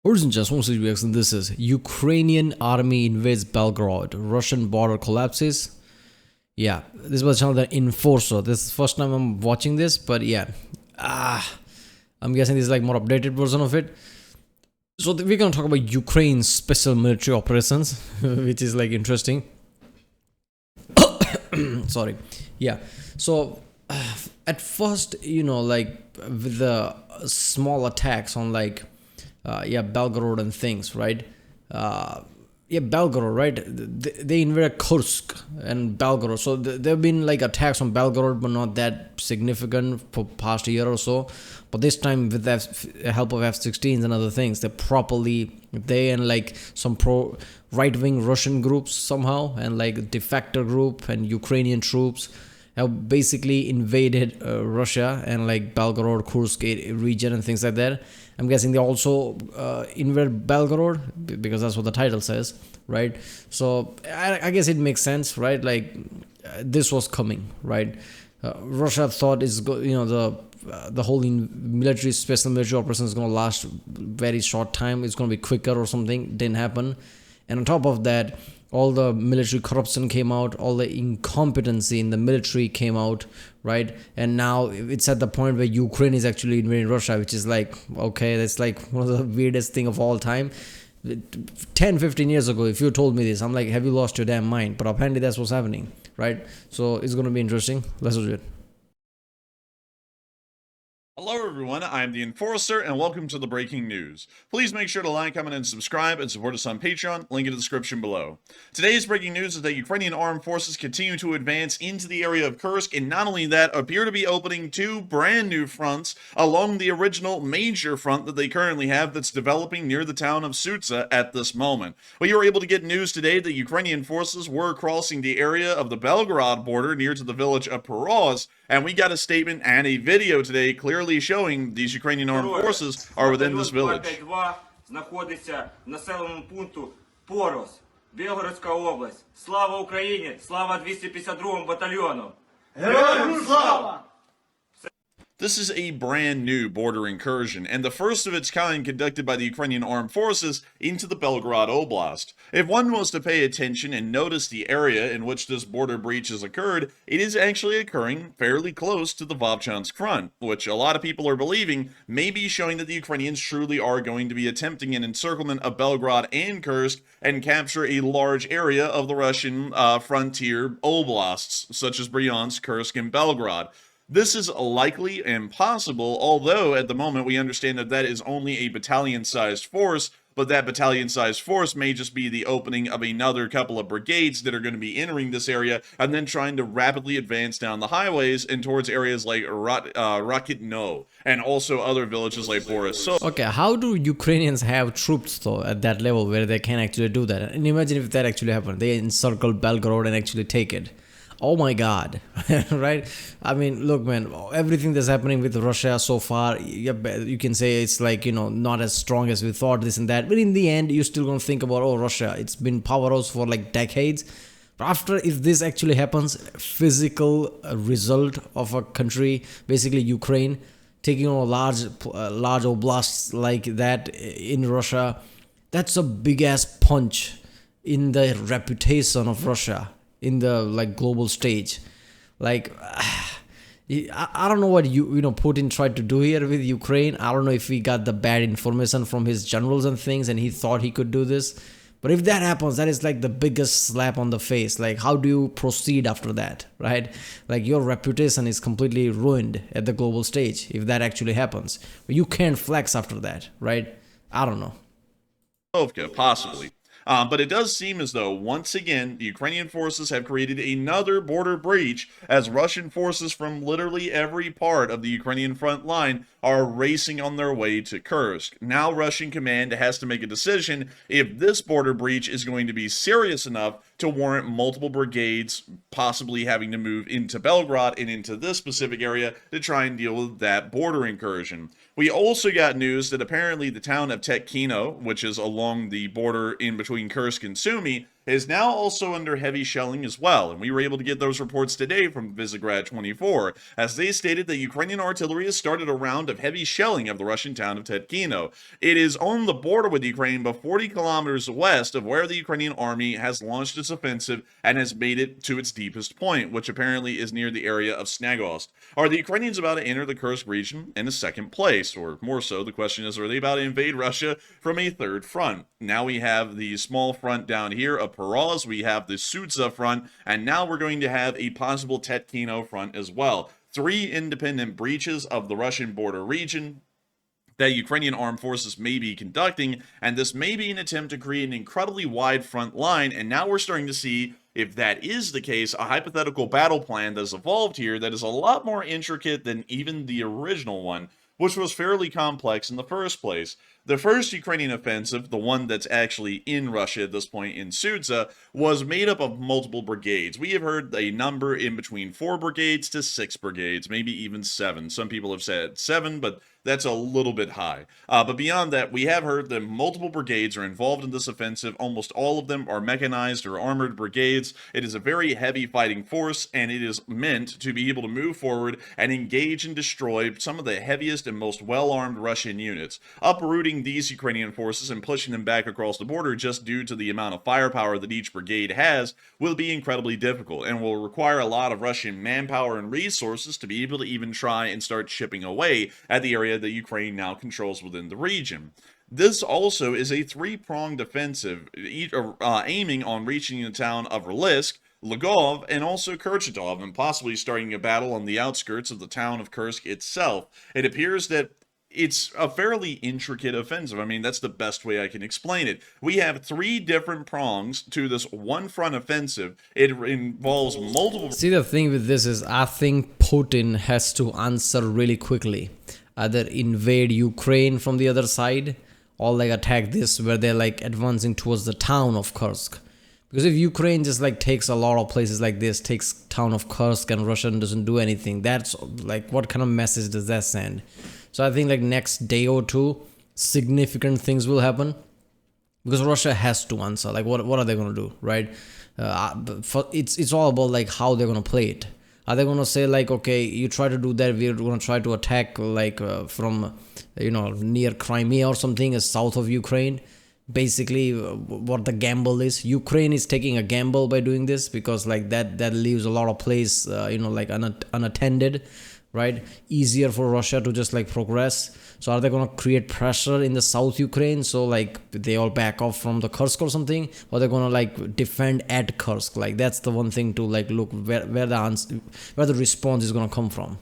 Ladies and gentlemen, reaction. This is Ukrainian army invades Belgorod. Russian border collapses. Yeah, this was channel the Enforcer. This is the first time I'm watching this, but yeah, I'm guessing this is like more updated version of it. So we're gonna talk about Ukraine's special military operations, which is like interesting. Sorry. Yeah. So at first, like with the small attacks on like Belgorod and things, right? Belgorod, right? They invaded Kursk and Belgorod. So there have been like attacks on Belgorod, but not that significant for past year or so. But this time, with the help of F-16s and other things, they and like some right-wing Russian groups somehow, and like defector group and Ukrainian troops have basically invaded Russia and like Belgorod, Kursk region and things like that. I'm guessing they also invaded Belgorod because that's what the title says, right? So I guess it makes sense, right? Like this was coming, right? Russia thought the whole special military operation is going to last very short time. It's going to be quicker or something. Didn't happen, and on top of that, all the military corruption came out, all the incompetency in the military came out, right? And now it's at the point where Ukraine is actually invading Russia, which is like, okay, that's like one of the weirdest thing of all time. 10-15 years ago, if you told me this, I'm like, have you lost your damn mind? But apparently that's what's happening, right? So it's going to be interesting. Let's do it. Hello everyone, I'm the Enforcer and welcome to the breaking news. Please make sure to like, comment, and subscribe and support us on Patreon, link in the description below. Today's breaking news is that Ukrainian armed forces continue to advance into the area of Kursk, and not only that, appear to be opening two brand new fronts along the original major front that they currently have that's developing near the town of Sutsa at this moment. We were able to get news today that Ukrainian forces were crossing the area of the Belgorod border near to the village of Peroz, and we got a statement and a video today clearly showing these Ukrainian armed forces are within this village. Знаходиться в населеному пункту Порос, Белгородська область. Слава Україні! Слава 252 батальйону! Героям слава! This is a brand new border incursion, and the first of its kind conducted by the Ukrainian armed forces into the Belgorod Oblast. If one was to pay attention and notice the area in which this border breach has occurred, it is actually occurring fairly close to the Vovchansk front, which a lot of people are believing may be showing that the Ukrainians truly are going to be attempting an encirclement of Belgorod and Kursk and capture a large area of the Russian frontier oblasts, such as Bryansk, Kursk, and Belgorod. This is likely and possible, although at the moment we understand that that is only a battalion-sized force, but that battalion-sized force may just be the opening of another couple of brigades that are going to be entering this area and then trying to rapidly advance down the highways and towards areas like Rakitno and also other villages like Boris. So, okay, how do Ukrainians have troops though at that level where they can actually do that? And imagine if that actually happened. They encircle Belgorod and actually take it. Oh my god. Right? I mean, look, man, everything that's happening with Russia so far, you can say it's like, not as strong as we thought, this and that, but in the end you're still gonna think about, oh, Russia, it's been powerhouse for like decades. But after, if this actually happens, physical result of a country, basically Ukraine, taking on large oblasts like that in Russia, that's a big ass punch in the reputation of Russia in the like global stage. Like I don't know what Putin tried to do here with Ukraine. I don't know if he got the bad information from his generals and things and he thought he could do this. But if that happens, that is like the biggest slap on the face. Like, how do you proceed after that, right? Like, your reputation is completely ruined at the global stage if that actually happens. But you can't flex after that, right? I don't know. Okay, possibly. But it does seem as though, once again, the Ukrainian forces have created another border breach as Russian forces from literally every part of the Ukrainian front line are racing on their way to Kursk. Now Russian command has to make a decision if this border breach is going to be serious enough to warrant multiple brigades possibly having to move into Belgorod and into this specific area to try and deal with that border incursion. We also got news that apparently the town of Tetkino, which is along the border in between Kursk and Sumy, is now also under heavy shelling as well, and we were able to get those reports today from Visegrad 24, as they stated that Ukrainian artillery has started a round of heavy shelling of the Russian town of Tetkino. It is on the border with Ukraine, but 40 kilometers west of where the Ukrainian army has launched its offensive and has made it to its deepest point, which apparently is near the area of Snagost. Are the Ukrainians about to enter the Kursk region in a second place? Or more so, the question is, are they about to invade Russia from a third front? Now we have the small front down here of Peroz, we have the Sudza front, and now we're going to have a possible Tetkino front as well. 3 independent breaches of the Russian border region that Ukrainian armed forces may be conducting, and this may be an attempt to create an incredibly wide front line, and now we're starting to see, if that is the case, a hypothetical battle plan that's evolved here that is a lot more intricate than even the original one, which was fairly complex in the first place. The first Ukrainian offensive, the one that's actually in Russia at this point in Sudza, was made up of multiple brigades. We have heard a number in between 4 brigades to 6 brigades, maybe even 7. Some people have said 7, but that's a little bit high. But beyond that, we have heard that multiple brigades are involved in this offensive. Almost all of them are mechanized or armored brigades. It is a very heavy fighting force, and it is meant to be able to move forward and engage and destroy some of the heaviest and most well-armed Russian units. Uprooting these Ukrainian forces and pushing them back across the border just due to the amount of firepower that each brigade has will be incredibly difficult and will require a lot of Russian manpower and resources to be able to even try and start chipping away at the area that Ukraine now controls within the region. This also is a 3-pronged offensive, aiming on reaching the town of Rilisk, Lgov, and also Kurchatov, and possibly starting a battle on the outskirts of the town of Kursk itself. It appears that it's a fairly intricate offensive. I mean, that's the best way I can explain it. We have 3 different prongs to this one front offensive. It involves multiple... See, the thing with this is, I think Putin has to answer really quickly. Either invade Ukraine from the other side, or like attack this where they're like advancing towards the town of Kursk. Because if Ukraine just like takes a lot of places like this, takes town of Kursk, and Russia doesn't do anything, that's like, what kind of message does that send? So I think like next day or 2, significant things will happen, because Russia has to answer. Like what are they going to do, right? It's all about like how they're going to play it. Are they going to say like, okay, you try to do that, we're going to try to attack like from, near Crimea or something, south of Ukraine? Basically what the gamble is. Ukraine is taking a gamble by doing this, because like that leaves a lot of place, like unattended, right? Easier for Russia to just like progress. So are they going to create pressure in the South Ukraine, so like they all back off from the Kursk or something, or they're going to like defend at Kursk? Like that's the one thing to like look where the response is going to come from.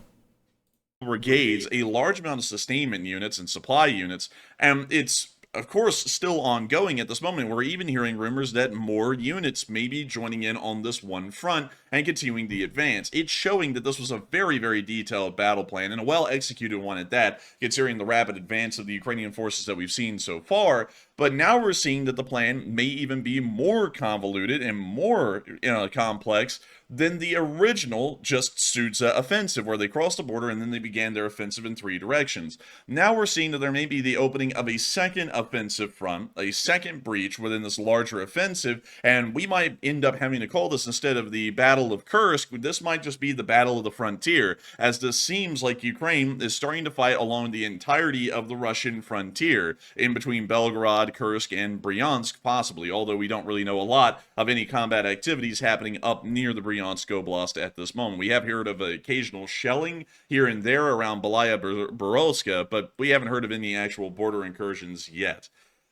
Brigades, a large amount of sustainment units and supply units, and it's of course still ongoing at this moment. We're even hearing rumors that more units may be joining in on this one front and continuing the advance. It's showing that this was a very, very detailed battle plan, and a well-executed one at that, considering the rapid advance of the Ukrainian forces that we've seen so far. But now we're seeing that the plan may even be more convoluted and more complex than the original just Sudza offensive, where they crossed the border and then they began their offensive in 3 directions. Now we're seeing that there may be the opening of a second offensive front, a second breach within this larger offensive, and we might end up having to call this, instead of the Battle of Kursk, this might just be the Battle of the Frontier, as this seems like Ukraine is starting to fight along the entirety of the Russian frontier, in between Belgorod, Kursk, and Bryansk, possibly, although we don't really know a lot of any combat activities happening up near the Bryansk Oblast at this moment. We have heard of occasional shelling here and there around Belaya Borovska, but we haven't heard of any actual border incursions yet.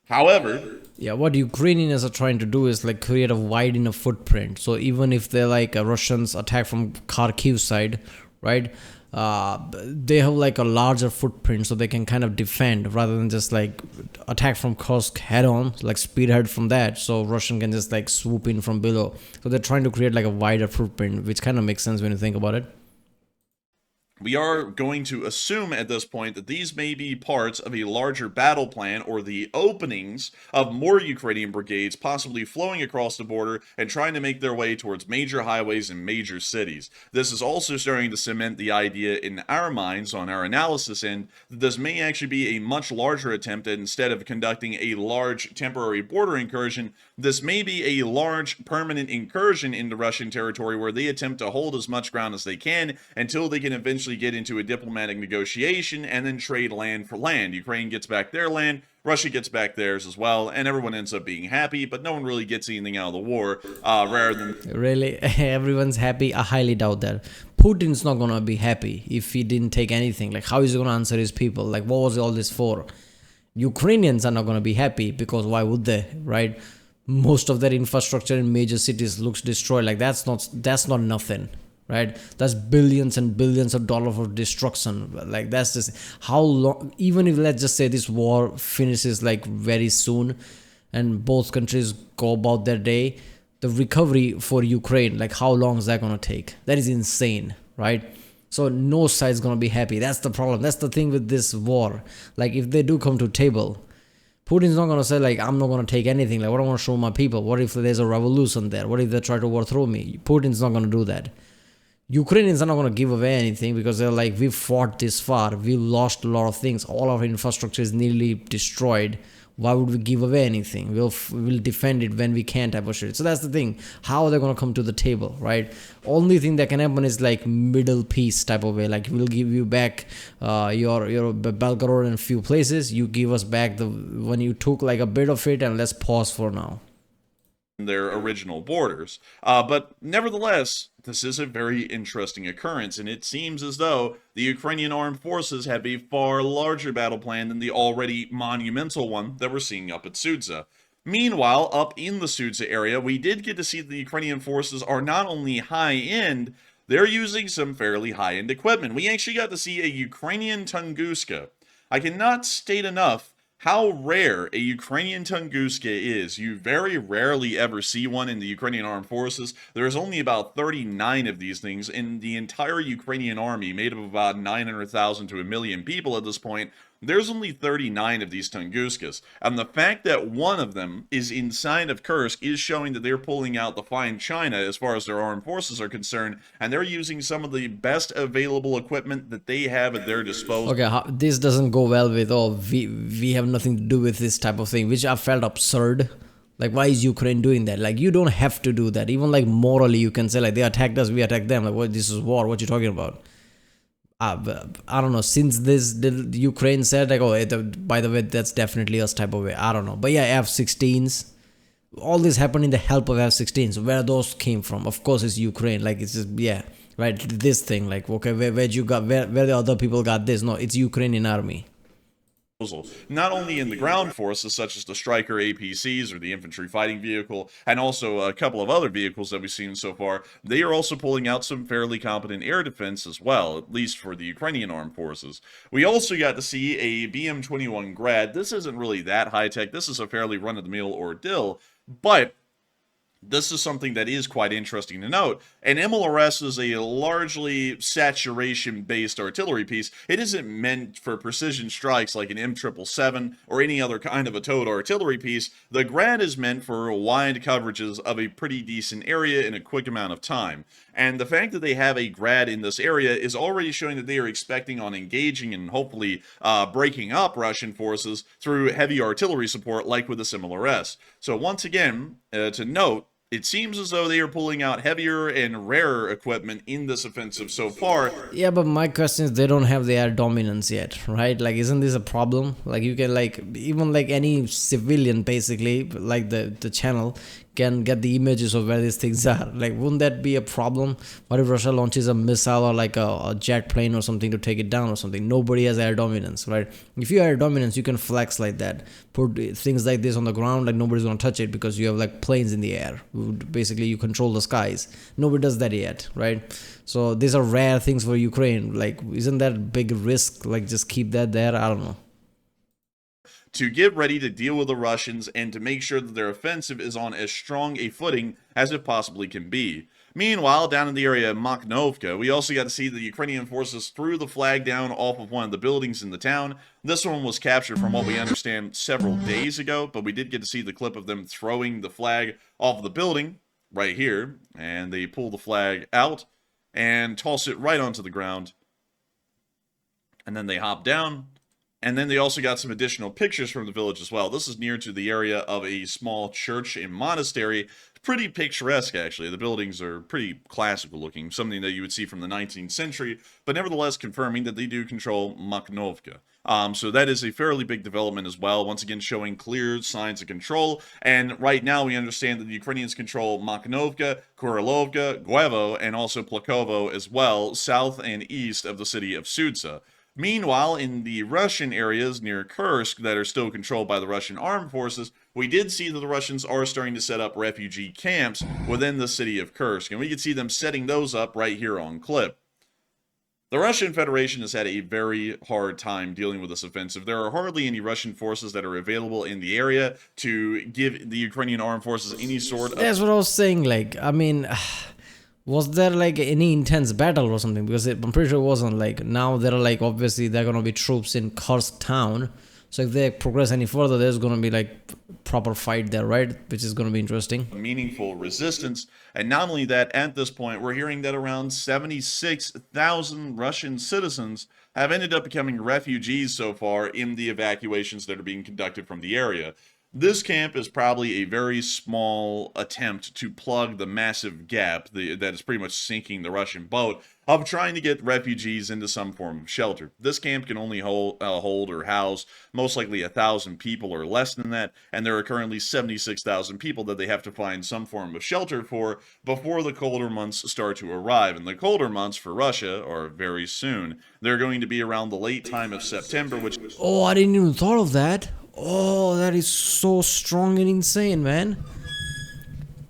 However, yeah, what Ukrainians are trying to do is like create a wide enough footprint. So even if they're like Russians attack from Kharkiv side, right? They have like a larger footprint, so they can kind of defend rather than just like attack from Kursk head on, like spearhead from that, so Russian can just like swoop in from below. So they're trying to create like a wider footprint, which kind of makes sense when you think about it. we are going to assume at this point that these may be parts of a larger battle plan or the openings of more Ukrainian brigades possibly flowing across the border and trying to make their way towards major highways and major cities. This is also starting to cement the idea in our minds, on our analysis end, that this may actually be a much larger attempt, that instead of conducting a large temporary border incursion, this may be a large permanent incursion into Russian territory where they attempt to hold as much ground as they can until they can eventually get into a diplomatic negotiation and then trade land for land. Ukraine gets back their land, Russia gets back theirs as well, and everyone ends up being happy, but no one really gets anything out of the war, rather than... Really, everyone's happy? I highly doubt that. Putin's not gonna be happy if he didn't take anything. Like, how is he gonna answer his people? Like, what was all this for? Ukrainians are not gonna be happy, because why would they, right? Most of their infrastructure in major cities looks destroyed. Like, that's not nothing, right? That's billions and billions of dollars of destruction. Like, that's just how long. Even if, let's just say, this war finishes like very soon and both countries go about their day, the recovery for Ukraine, like, how long is that gonna take? That is insane, right? So no side's gonna be happy. That's the problem. That's the thing with this war. Like, if they do come to table, Putin's not gonna say, like, I'm not gonna take anything. Like, what I want to show my people? What if there's a revolution there? What if they try to overthrow me? Putin's not gonna do that. Ukrainians are not going to give away anything, because they're like, we've fought this far, we've lost a lot of things, all our infrastructure is nearly destroyed. Why would we give away anything? We'll defend it when we can, type of shit. So that's the thing. How are they going to come to the table, right? Only thing that can happen is like middle peace type of way. Like, we'll give you back your Belgorod in a few places. You give us back when you took like a bit of it, and let's pause for now. Their original borders. But nevertheless, this is a very interesting occurrence, and it seems as though the Ukrainian armed forces have a far larger battle plan than the already monumental one that we're seeing up at Sudza. Meanwhile, up in the Sudza area, we did get to see that the Ukrainian forces are not only high-end, they're using some fairly high-end equipment. We actually got to see a Ukrainian Tunguska. I cannot state enough how rare a Ukrainian Tunguska is. You very rarely ever see one in the Ukrainian armed forces. There's only about 39 of these things in the entire Ukrainian army, made up of about 900,000 to 1 million people at this point. There's only 39 of these Tunguskas, and the fact that one of them is inside of Kursk is showing that they're pulling out the fine china as far as their armed forces are concerned, and they're using some of the best available equipment that they have at their disposal. Okay, this doesn't go well with, we have nothing to do with this type of thing, which I felt absurd. Like, why is Ukraine doing that? Like, you don't have to do that. Even like morally, you can say, like, they attacked us, we attacked them. Like, what? This is war. What you talking about? I don't know. Since the Ukraine said, like, oh, by the way, that's definitely us type of way. I don't know. But yeah, F-16s. All this happened in the help of F-16s. Where those came from? Of course, it's Ukraine. Like, it's just, yeah, right. This thing, like, okay, where the other people got this? No, it's Ukrainian army. Not only in the ground forces, such as the Stryker APCs or the infantry fighting vehicle, and also a couple of other vehicles that we've seen so far, they are also pulling out some fairly competent air defense as well, at least for the Ukrainian armed forces. We also got to see a BM-21 Grad. This isn't really that high-tech. This is a fairly run-of-the-mill ordeal, but this is something that is quite interesting to note. An MLRS is a largely saturation-based artillery piece. It isn't meant for precision strikes like an M777 or any other kind of a towed artillery piece. The Grad is meant for wide coverages of a pretty decent area in a quick amount of time. And the fact that they have a Grad in this area is already showing that they are expecting on engaging and hopefully breaking up Russian forces through heavy artillery support like with the MLRS. So once again, to note, it seems as though they are pulling out heavier and rarer equipment in this offensive so far. Yeah, but my question is, they don't have the air dominance yet, right? Like, isn't this a problem? Like, you can, like, even like any civilian, basically, like the channel, can get the images of where these things are. Like, wouldn't that be a problem? What if Russia launches a missile or like a jet plane or something to take it down or something? Nobody has air dominance, right? If you have air dominance, you can flex like that. Put things like this on the ground, like nobody's gonna touch it, because you have like planes in the air. Basically, you control the skies. Nobody does that yet, right? So these are rare things for Ukraine. Like, isn't that a big risk? Like, just keep that there? I don't know. To get ready to deal with the Russians and to make sure that their offensive is on as strong a footing as it possibly can be. Meanwhile, down in the area of Makhnovka, we also got to see the Ukrainian forces threw the flag down off of one of the buildings in the town. This one was captured from what we understand several days ago, but we did get to see the clip of them throwing the flag off of the building right here, and they pull the flag out and toss it right onto the ground, and then they hop down. And then they also got some additional pictures from the village as well. This is near to the area of a small church and monastery. Pretty picturesque, actually. The buildings are pretty classical looking, something that you would see from the 19th century, but nevertheless confirming that they do control Makhnovka. So that is a fairly big development as well, once again showing clear signs of control. And right now we understand that the Ukrainians control Makhnovka, Kurilovka, Guevo, and also Plakovo as well, south and east of the city of Sudza. Meanwhile, in the Russian areas near Kursk that are still controlled by the Russian armed forces, we did see that the Russians are starting to set up refugee camps within the city of Kursk, and we could see them setting those up right here on clip. The Russian Federation has had a very hard time dealing with this offensive. There are hardly any Russian forces that are available in the area to give the Ukrainian armed forces any sort of... That's what I was saying, like, I mean... Was there like any intense battle or something? Because I'm pretty sure it wasn't. Like now there are like obviously there are gonna be troops in Kursk town. So if they progress any further, there's gonna be like proper fight there, right? Which is gonna be interesting. Meaningful resistance. And not only that, at this point, we're hearing that around 76,000 Russian citizens have ended up becoming refugees so far in the evacuations that are being conducted from the area. This camp is probably a very small attempt to plug the massive gap that is pretty much sinking the Russian boat of trying to get refugees into some form of shelter. This camp can only hold or house most likely 1,000 people or less than that, and there are currently 76,000 people that they have to find some form of shelter for before the colder months start to arrive. And the colder months for Russia are very soon. They're going to be around the late time of September, which... Oh, I didn't even thought of that. Oh, that is so strong and insane, man.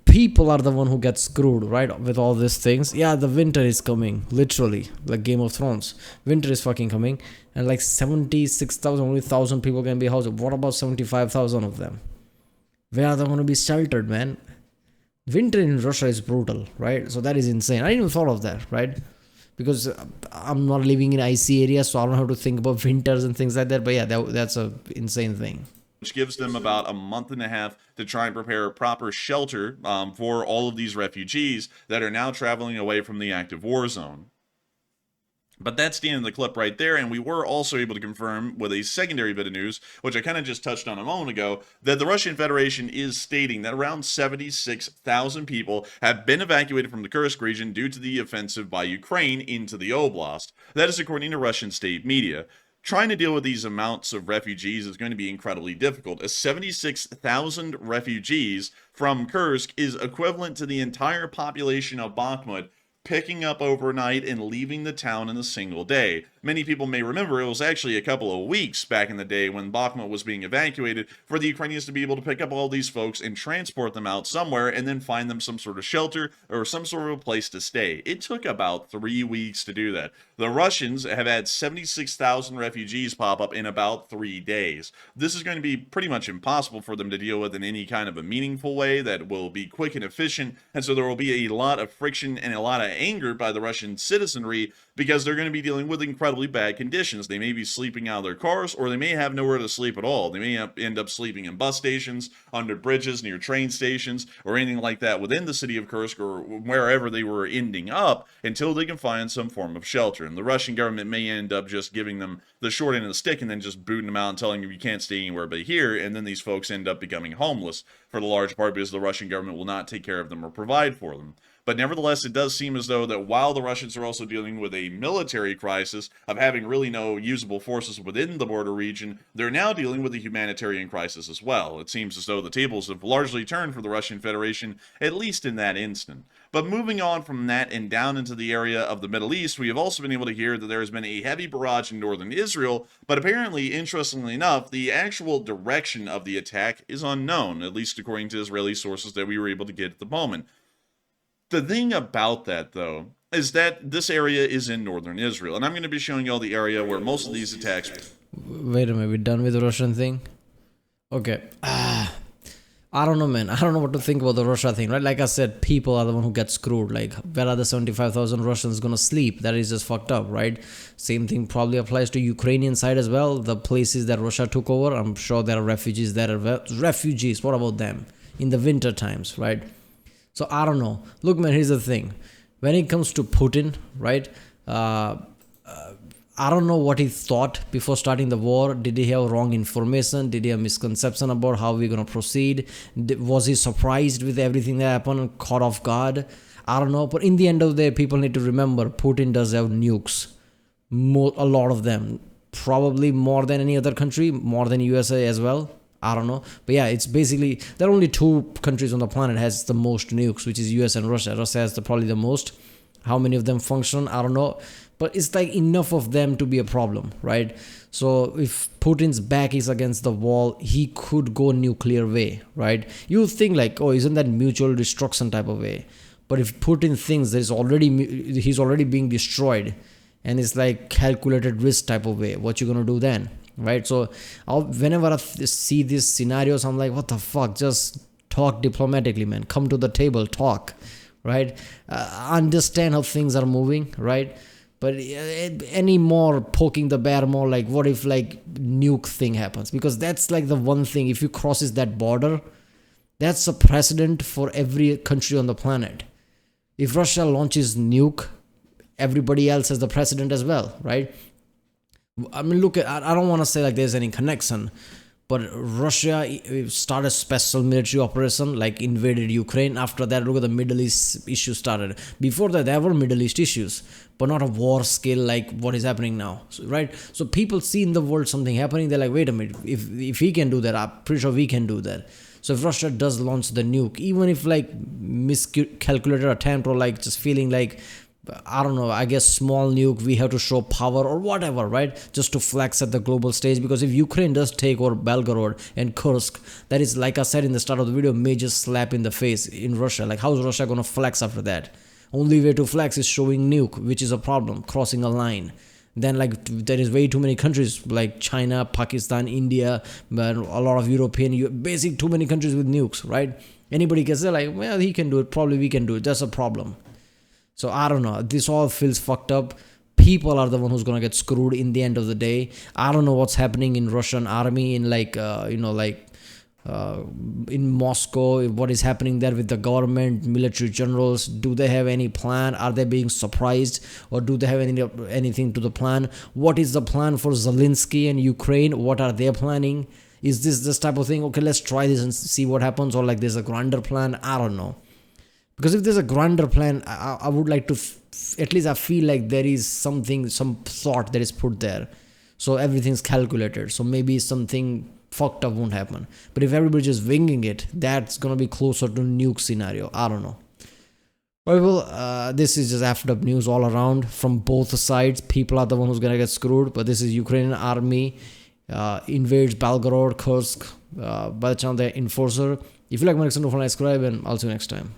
People are the one who get screwed, right, with all these things. Yeah, the winter is coming, literally, like Game of Thrones. Winter is fucking coming, and like 76,000, only 1,000 people can be housed. What about 75,000 of them? Where are they going to be sheltered, man? Winter in Russia is brutal, right? So that is insane. I didn't even thought of that, right? Because I'm not living in icy areas, so I don't have to think about winters and things like that. But yeah, that's an insane thing. Which gives them about a month and a half to try and prepare a proper shelter for all of these refugees that are now traveling away from the active war zone. But that's the end of the clip right there, and we were also able to confirm with a secondary bit of news, which I kind of just touched on a moment ago, that the Russian Federation is stating that around 76,000 people have been evacuated from the Kursk region due to the offensive by Ukraine into the oblast. That is according to Russian state media. Trying to deal with these amounts of refugees is going to be incredibly difficult, as 76,000 refugees from Kursk is equivalent to the entire population of Bakhmut picking up overnight and leaving the town in a single day. Many people may remember it was actually a couple of weeks back in the day when Bakhmut was being evacuated for the Ukrainians to be able to pick up all these folks and transport them out somewhere and then find them some sort of shelter or some sort of a place to stay. It took about 3 weeks to do that. The Russians have had 76,000 refugees pop up in about 3 days. This is going to be pretty much impossible for them to deal with in any kind of a meaningful way that will be quick and efficient, and so there will be a lot of friction and a lot of anger by the Russian citizenry because they're going to be dealing with incredibly bad conditions. They may be sleeping out of their cars, or they may have nowhere to sleep at all. They may end up sleeping in bus stations, under bridges, near train stations, or anything like that within the city of Kursk or wherever they were ending up until they can find some form of shelter. And the Russian government may end up just giving them the short end of the stick and then just booting them out and telling them you can't stay anywhere but here, and then these folks end up becoming homeless for the large part because the Russian government will not take care of them or provide for them. But nevertheless, it does seem as though that while the Russians are also dealing with a military crisis of having really no usable forces within the border region, they're now dealing with a humanitarian crisis as well. It seems as though the tables have largely turned for the Russian Federation, at least in that instant. But moving on from that and down into the area of the Middle East, we have also been able to hear that there has been a heavy barrage in northern Israel, but apparently, interestingly enough, the actual direction of the attack is unknown, at least according to Israeli sources that we were able to get at the moment. The thing about that, though, is that this area is in northern Israel, and I'm going to be showing you all the area where most of these attacks... Wait a minute, we're done with the Russian thing? Okay. I don't know, man. I don't know what to think about the Russia thing, right? Like I said, people are the one who get screwed. Like, where are the 75,000 Russians gonna sleep? That is just fucked up, right? Same thing probably applies to Ukrainian side as well. The places that Russia took over, I'm sure there are refugees there. Refugees, what about them? In the winter times, right? So I don't know. Look, man, here's the thing. When it comes to Putin, right? I don't know what he thought before starting the war. Did he have wrong information? Did he have misconception about how we're going to proceed? Was he surprised with everything that happened and caught off guard? I don't know. But in the end of the day, people need to remember Putin does have nukes. A lot of them. Probably more than any other country, more than USA as well. I don't know. But yeah, it's basically, there are only two countries on the planet has the most nukes, which is US and Russia. Russia has probably the most. How many of them function? I don't know. But it's like enough of them to be a problem, right? So if Putin's back is against the wall, he could go nuclear way, right? You think like, oh, isn't that mutual destruction type of way? But if Putin thinks he's already being destroyed, and it's like calculated risk type of way, what you gonna do then, right? So whenever I see these scenarios, I'm like, what the fuck? Just talk diplomatically, man. Come to the table, talk, right? Understand how things are moving, right? But any more poking the bear more, like what if like nuke thing happens? Because that's like the one thing, if you crosses that border, that's a precedent for every country on the planet. If Russia launches nuke, everybody else has the precedent as well, right? I mean, look, I don't want to say like there's any connection, but Russia started a special military operation, like invaded Ukraine. After that, look at the Middle East issues started. Before that, there were Middle East issues, but not a war scale like what is happening now, right? So people see in the world something happening. They're like, wait a minute, if he can do that, I'm pretty sure we can do that. So if Russia does launch the nuke, even if like miscalculated attempt or like just feeling like, I don't know, I guess small nuke, we have to show power or whatever, right? Just to flex at the global stage. Because if Ukraine does take over Belgorod and Kursk, that is, like I said in the start of the video, major slap in the face in Russia. Like, how is Russia going to flex after that? Only way to flex is showing nuke, which is a problem, crossing a line. Then like there is way too many countries like China, Pakistan, India, but a lot of European, basic too many countries with nukes, right? Anybody can say like, well, he can do it, probably we can do it. That's a problem. So I don't know. This all feels fucked up. People are the one who's gonna get screwed in the end of the day. I don't know what's happening in Russian army in in Moscow. What is happening there with the government, military generals? Do they have any plan? Are they being surprised, or do they have anything to the plan? What is the plan for Zelensky and Ukraine? What are they planning? Is this type of thing? Okay, let's try this and see what happens. Or like there's a grander plan. I don't know. Because if there's a grander plan, I would like to, at least I feel like there is some thought that is put there. So everything's calculated. So maybe something fucked up won't happen. But if everybody's just winging it, that's going to be closer to nuke scenario. I don't know. Well, this is just effed up news all around from both sides. People are the one who's going to get screwed. But this is Ukrainian army invades Belgorod, Kursk, by the channel the Enforcer. If you like my next video, subscribe, and I'll see you next time.